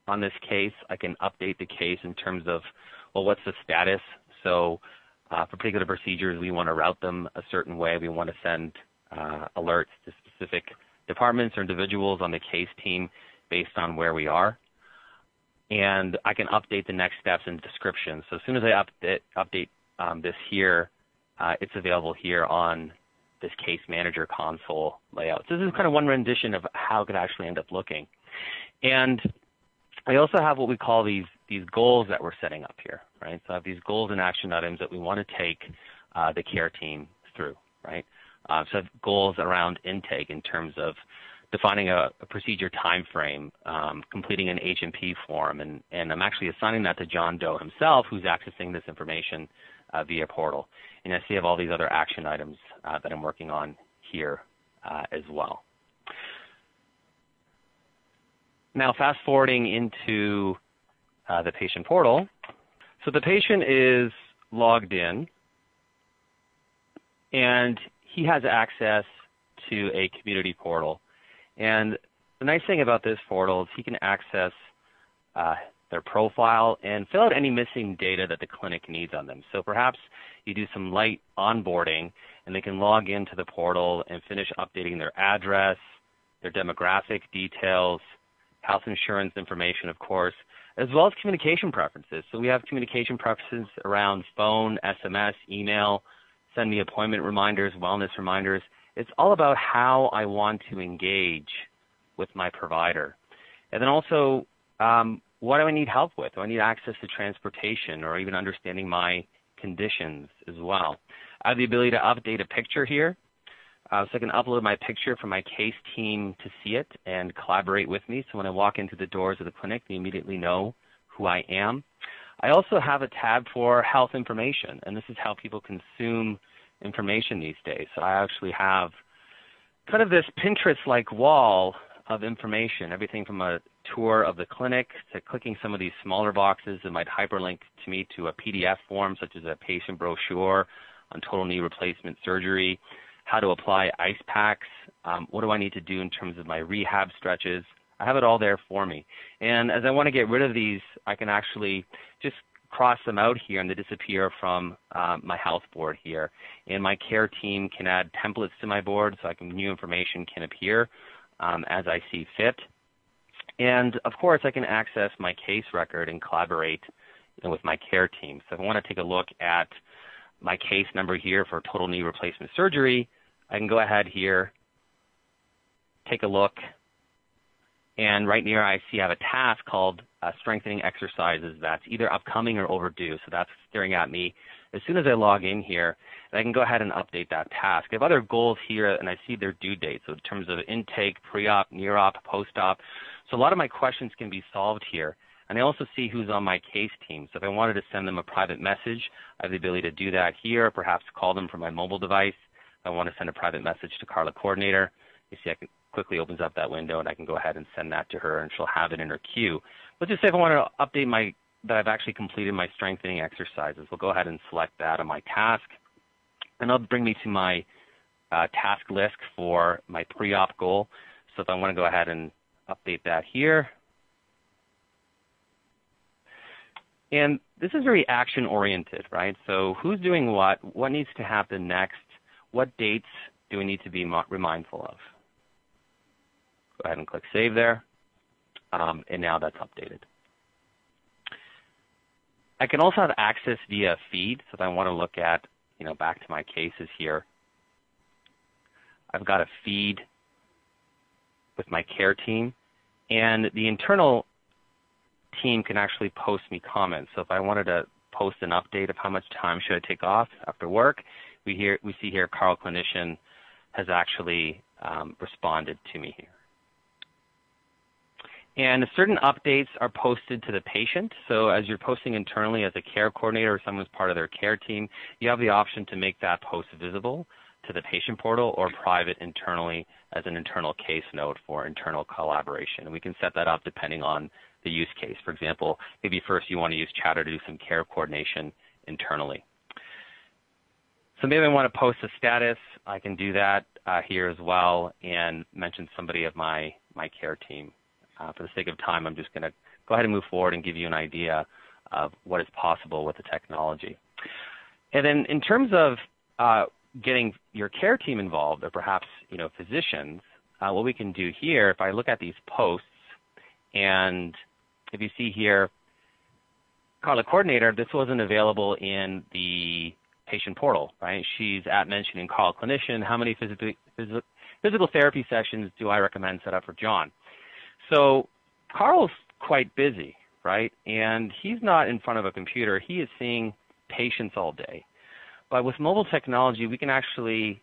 E: on this case. I can update the case in terms of, well, what's the status? So for particular procedures, we want to route them a certain way. We want to send alerts to specific departments or individuals on the case team based on where we are. And I can update the next steps in the description. So as soon as I update this here, it's available here on this case manager console layout. So this is kind of one rendition of how it could actually end up looking. And I also have what we call these goals that we're setting up here, right? So I have these goals and action items that we want to take the care team through, right? So I have goals around intake in terms of defining a procedure time frame, completing an H&P form, and I'm actually assigning that to John Doe himself, who's accessing this information via portal. And I see I have all these other action items that I'm working on here as well. Now, fast forwarding into the patient portal. So the patient is logged in, and he has access to a community portal. And the nice thing about this portal is he can access their profile and fill out any missing data that the clinic needs on them. So perhaps you do some light onboarding, and they can log into the portal and finish updating their address, their demographic details, health insurance information, of course, as well as communication preferences. So we have communication preferences around phone, SMS, email, send me appointment reminders, wellness reminders. It's all about how I want to engage with my provider. And then also, what do I need help with? Do I need access to transportation or even understanding my conditions as well? I have the ability to update a picture here. So I can upload my picture for my case team to see it and collaborate with me. So when I walk into the doors of the clinic, they immediately know who I am. I also have a tab for health information, and this is how people consume information these days. So I actually have kind of this Pinterest-like wall of information, everything from a tour of the clinic to clicking some of these smaller boxes that might hyperlink to me to a PDF form, such as a patient brochure, on total knee replacement surgery, how to apply ice packs, what do I need to do in terms of my rehab stretches. I have it all there for me. And as I want to get rid of these, I can actually just cross them out here and they disappear from my health board here. And my care team can add templates to my board so new information can appear as I see fit. And of course, I can access my case record and collaborate with my care team. So if I want to take a look at my case number here for total knee replacement surgery, I can go ahead here, take a look, and right near I have a task called strengthening exercises that's either upcoming or overdue. So that's staring at me as soon as I log in here, and I can go ahead and update that task. I have other goals here, and I see their due dates. So in terms of intake, pre-op, near-op, post-op. So a lot of my questions can be solved here. And I also see who's on my case team. So if I wanted to send them a private message, I have the ability to do that here, perhaps call them from my mobile device. If I want to send a private message to Carla Coordinator, you see I can quickly opens up that window and I can go ahead and send that to her and she'll have it in her queue. Let's just say if I want to update that I've actually completed my strengthening exercises, we'll go ahead and select that on my task. And it'll bring me to my task list for my pre-op goal. So if I want to go ahead and update that here. And this is very action-oriented, right? So who's doing what needs to happen next, what dates do we need to be mindful of? Go ahead and click Save there, and now that's updated. I can also have access via feed, so if I want to look at, back to my cases here, I've got a feed with my care team, and the internal team can actually post me comments. So if I wanted to post an update of how much time should I take off after work, we see here Carl Clinician has actually responded to me here. And certain updates are posted to the patient. So as you're posting internally as a care coordinator or someone's part of their care team, you have the option to make that post visible to the patient portal or private internally as an internal case note for internal collaboration. And we can set that up depending on the use case. For example, maybe first you want to use Chatter to do some care coordination internally. So maybe I want to post a status. I can do that here as well and mention somebody of my care team. For the sake of time, I'm just going to go ahead and move forward and give you an idea of what is possible with the technology. And then in terms of getting your care team involved, or perhaps physicians, what we can do here, if I look at these posts, and if you see here, Carla Coordinator, this wasn't available in the patient portal, right? She's mentioning Carl Clinician, how many physical therapy sessions do I recommend set up for John? So Carl's quite busy, right? And he's not in front of a computer. He is seeing patients all day. But with mobile technology, we can actually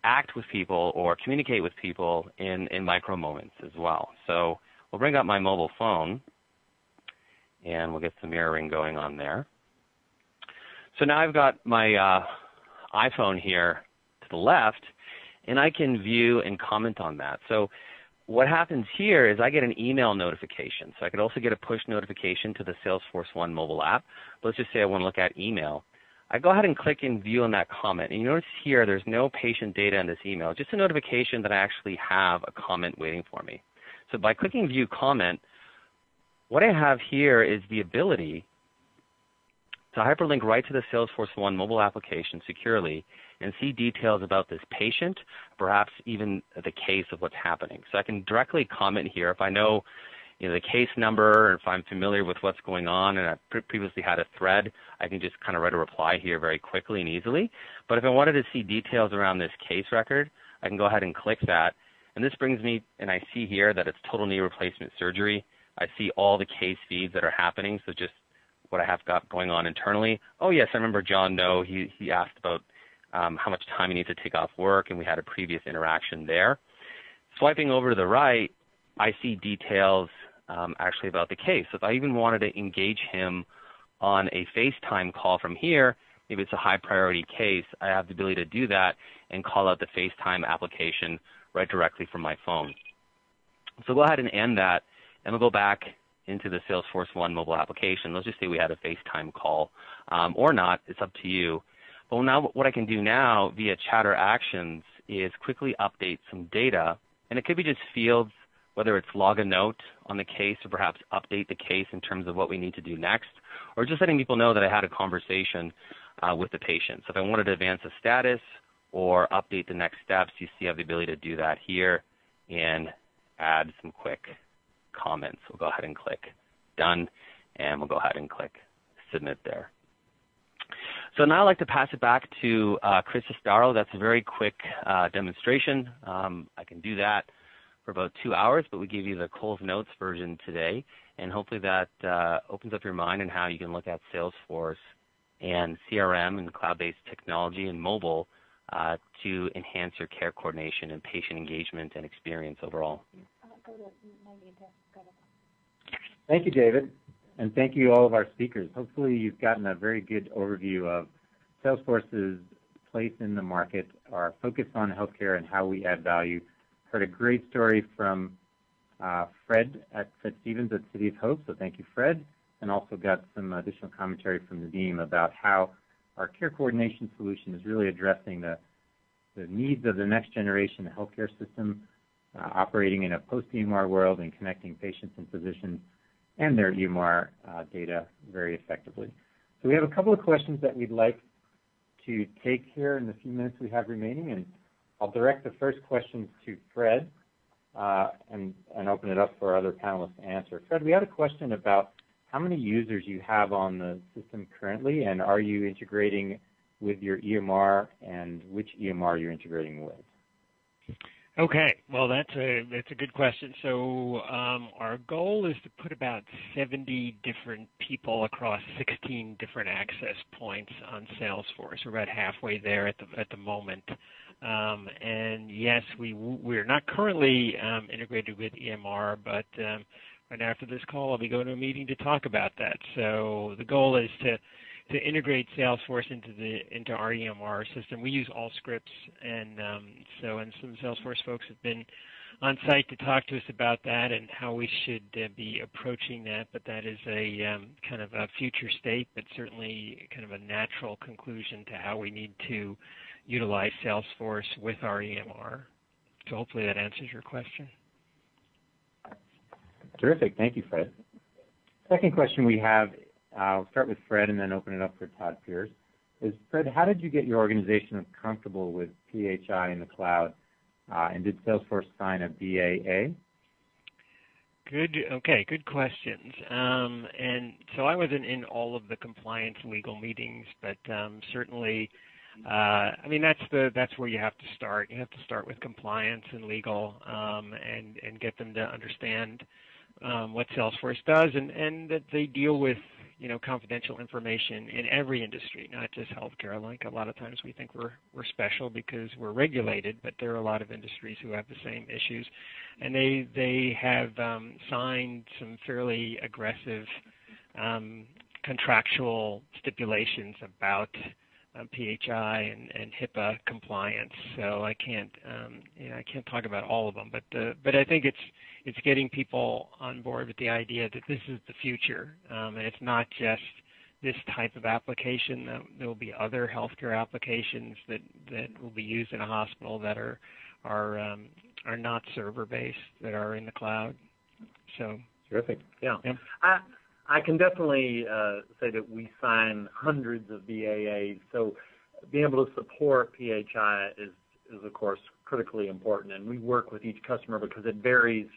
E: act with people or communicate with people in micro moments as well. So we'll bring up my mobile phone, and we'll get some mirroring going on there. So now I've got my iPhone here to the left, and I can view and comment on that. So what happens here is I get an email notification. So I could also get a push notification to the Salesforce One mobile app. But let's just say I want to look at email. I go ahead and click and view on that comment. And you notice here there's no patient data in this email, just a notification that I actually have a comment waiting for me. So by clicking View Comment, what I have here is the ability to hyperlink right to the Salesforce One mobile application securely and see details about this patient, perhaps even the case of what's happening. So I can directly comment here if I know the case number, or if I'm familiar with what's going on and I previously had a thread, I can just kind of write a reply here very quickly and easily. But if I wanted to see details around this case record, I can go ahead and click that. And this brings me, and I see here that it's total knee replacement surgery. I see all the case feeds that are happening, so just what I have got going on internally. Oh, yes, I remember John Doe. He asked about how much time he needs to take off work, and we had a previous interaction there. Swiping over to the right, I see details actually about the case. So if I even wanted to engage him on a FaceTime call from here, maybe it's a high priority case, I have the ability to do that and call out the FaceTime application right directly from my phone. So go ahead and end that, and we'll go back into the Salesforce One mobile application. Let's just say we had a FaceTime call or not. It's up to you. But now what I can do now via Chatter Actions is quickly update some data, and it could be just fields, whether it's log a note on the case or perhaps update the case in terms of what we need to do next, or just letting people know that I had a conversation with the patient. So if I wanted to advance a status or update the next steps, you see I have the ability to do that here and add some quick comments. We'll go ahead and click Done, and we'll go ahead and click Submit there. So now I'd like to pass it back to Chris Estaro. That's a very quick demonstration. I can do that for about 2 hours, but we give you the Coles Notes version today, and hopefully that opens up your mind on how you can look at Salesforce and CRM and cloud-based technology and mobile to enhance your care coordination and patient engagement and experience overall.
A: Thank you, David, and thank you all of our speakers. Hopefully you've gotten a very good overview of Salesforce's place in the market, our focus on healthcare and how we add value. Heard a great story from Fred Stevens at City of Hope, so thank you, Fred, and also got some additional commentary from Nadeem about how our care coordination solution is really addressing the needs of the next generation healthcare system, operating in a post-EMR world and connecting patients and physicians and their EMR data very effectively. So we have a couple of questions that we'd like to take here in the few minutes we have remaining, and I'll direct the first questions to Fred and open it up for other panelists to answer. Fred, we had a question about how many users you have on the system currently, and are you integrating with your EMR, and which EMR you're integrating with?
D: Okay, well, that's a good question. So our goal is to put about 70 different people across 16 different access points on Salesforce. We're about halfway there at the moment. And yes, we're not currently integrated with EMR, but right after this call, I'll be going to a meeting to talk about that. So the goal is to integrate Salesforce into our EMR system. We use Allscripts, and some Salesforce folks have been on site to talk to us about that and how we should be approaching that. But that is a kind of a future state, but certainly kind of a natural conclusion to how we need to utilize Salesforce with our EMR. So hopefully that answers your question.
A: Terrific. Thank you, Fred. Second question we have, I'll start with Fred and then open it up for Todd Pierce, is, Fred, how did you get your organization comfortable with PHI in the cloud, and did Salesforce sign a BAA?
D: Good questions. And so I wasn't in all of the compliance legal meetings, but certainly, I mean, that's where you have to start. You have to start with compliance and legal, and get them to understand what Salesforce does, and that they deal with confidential information in every industry, not just healthcare. Like a lot of times we think we're special because we're regulated, but there are a lot of industries who have the same issues, and they have signed some fairly aggressive contractual stipulations about PHI and HIPAA compliance. So I can't talk about all of them, but I think it's getting people on board with the idea that this is the future, and it's not just this type of application. There will be other healthcare applications that will be used in a hospital that are not server based, that are in the cloud. So
A: terrific.
B: Yeah. I can definitely say that we sign hundreds of BAAs, so being able to support PHI is of course critically important, and we work with each customer because it varies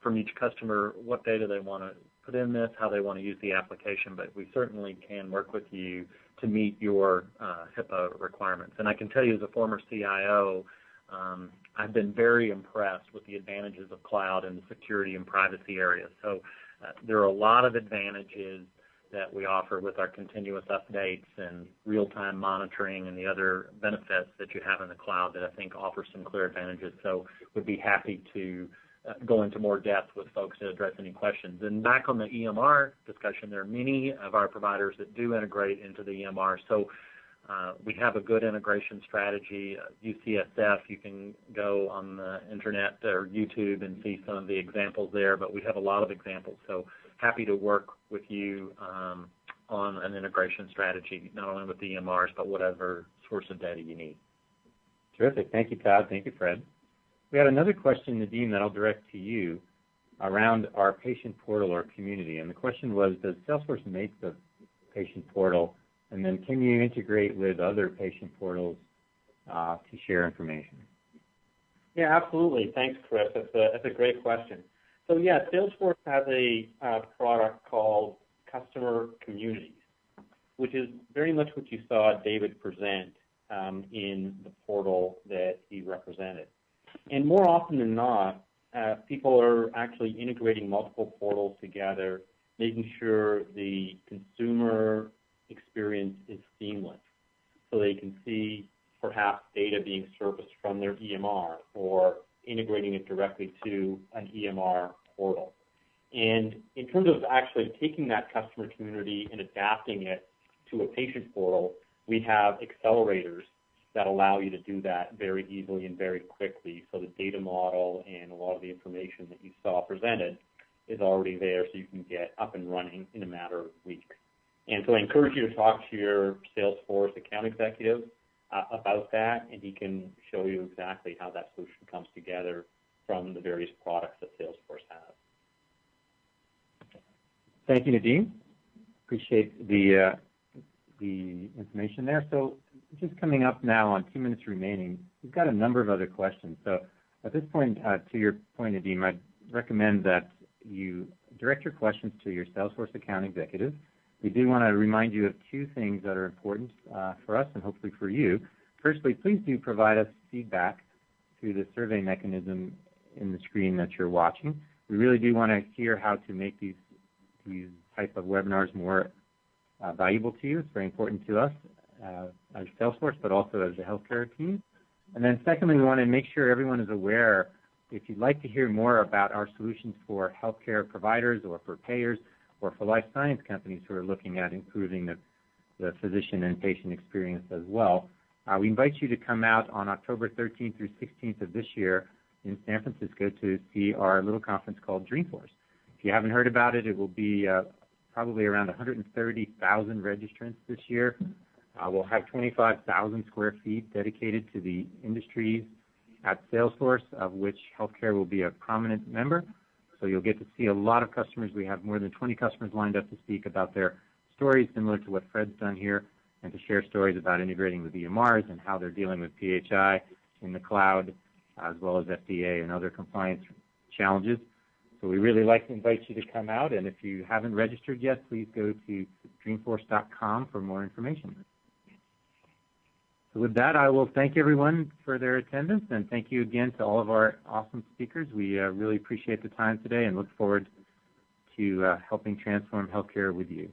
B: from each customer what data they want to put in this, how they want to use the application, but we certainly can work with you to meet your HIPAA requirements. And I can tell you as a former CIO, I've been very impressed with the advantages of cloud in the security and privacy area. So there are a lot of advantages that we offer with our continuous updates and real-time monitoring and the other benefits that you have in the cloud that I think offer some clear advantages. So we'd be happy to go into more depth with folks to address any questions. And back on the EMR discussion, there are many of our providers that do integrate into the EMR. So we have a good integration strategy. UCSF, you can go on the internet or YouTube and see some of the examples there, but we have a lot of examples. So happy to work with you on an integration strategy, not only with the EMRs, but whatever source of data you need.
A: Terrific. Thank you, Todd. Thank you, Fred. We had another question, Nadeem, that I'll direct to you around our patient portal or community. And the question was, does Salesforce make the patient portal, and then can you integrate with other patient portals to share information?
C: Yeah, absolutely. Thanks, Chris. That's a great question. So yeah, Salesforce has a product called Customer Communities, which is very much what you saw David present in the portal that he represented. And more often than not, people are actually integrating multiple portals together, making sure the consumer experience is seamless, so they can see perhaps data being surfaced from their EMR or integrating it directly to an EMR portal. And in terms of actually taking that customer community and adapting it to a patient portal, we have accelerators that allow you to do that very easily and very quickly. So the data model and a lot of the information that you saw presented is already there, so you can get up and running in a matter of weeks. And so I encourage you to talk to your Salesforce account executive about that, and he can show you exactly how that solution comes together from the various products that Salesforce has.
A: Thank you, Nadeem. Appreciate the information there. So just coming up now on 2 minutes remaining, we've got a number of other questions. So at this point, to your point, Nadeem, I'd recommend that you direct your questions to your Salesforce account executive. We do want to remind you of two things that are important for us and hopefully for you. Firstly, please do provide us feedback through the survey mechanism in the screen that you're watching. We really do want to hear how to make these type of webinars more valuable to you. It's very important to us as Salesforce, but also as a healthcare team. And then secondly, we want to make sure everyone is aware, if you'd like to hear more about our solutions for healthcare providers or for payers or for life science companies who are looking at improving the physician and patient experience as well, we invite you to come out on October 13th through 16th of this year in San Francisco to see our little conference called Dreamforce. If you haven't heard about it, it will be probably around 130,000 registrants this year. We'll have 25,000 square feet dedicated to the industries at Salesforce, of which healthcare will be a prominent member. So you'll get to see a lot of customers. We have more than 20 customers lined up to speak about their stories, similar to what Fred's done here, and to share stories about integrating with EMRs and how they're dealing with PHI in the cloud, as well as FDA and other compliance challenges. So we really like to invite you to come out, and if you haven't registered yet, please go to dreamforce.com for more information. So with that, I will thank everyone for their attendance, and thank you again to all of our awesome speakers. We really appreciate the time today and look forward to helping transform healthcare with you.